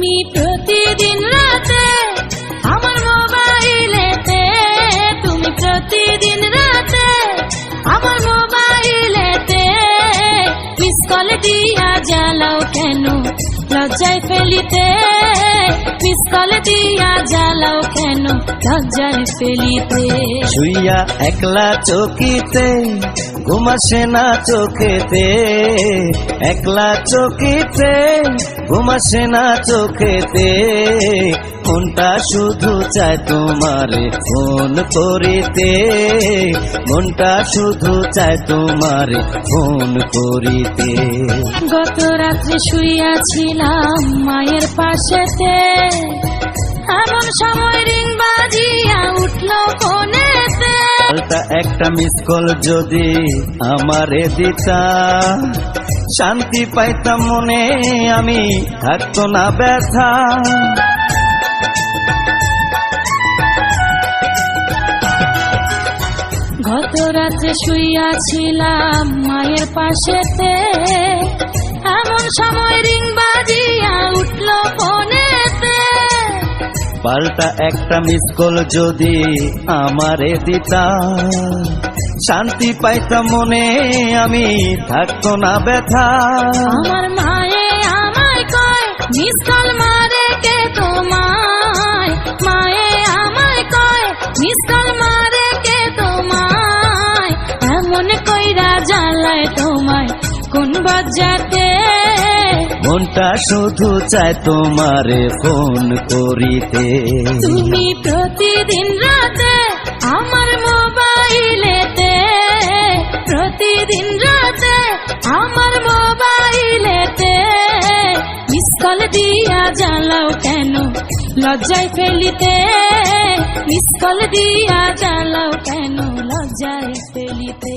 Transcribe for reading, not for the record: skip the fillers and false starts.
তুমি প্রতিদিন রাতে আমার মোবাইলেতে, তুমি প্রতিদিন রাতে আমার মোবাইলেতে মিস কল দিয়া জ্বালাও কেন লজ্জায় ফেলিতে, মিস কল দিয়া জ্বালাও কেন লজ্জায় ফেলিতে। শুইয়া একলা চকিতে ঘুম আসে না চোখেতে, একলা চকিতে ঘুম আসে না চোখেতে, মনটা শুধু চায় তোমারে ফোন করিতে, মনটা শুধু চায় তোমারে ফোন করিতে। গত রাত্রে শুইয়াছিলাম মায়ের পাশেতে, এমন সময় রিং বাজিয়া উঠলো ফোনেতে। পাল্টা একটা মিস কল যদি আমারে দিতা, শান্তি পাইতাম মনে, আমি থাকতো না ব্যথা। গত রাত্রে শুইয়াছিলাম মায়ের পাশেতে, এমন সময় রিং বাজিয়া উঠলো ফোনেতে। পাল্টা একটা মিস কল যদি আমারে দিতা, শান্তি পাইতাম মনে, আমি থাকতো না ব্যথা। আমার মায়ে আমায় কয় মিস কল মারে কে তোমায়, মায়ে আমায় কয় মিস কল মারে কে তোমায়, এমন কইরা জ্বালায় তোমায় কোন বাজাতে। মনটা শুধু চায় তোমারে ফোন করিতে। তুমি প্রতিদিন রাতে আমার মোবাইলেতে, প্রতিদিন রাতে আমার মোবাইলেতে মিস কল দিয়া জ্বালাও কেন লজ্জায় ফেলিতে, মিস কল দিয়া জ্বালাও কেন লজ্জায় ফেলিতে।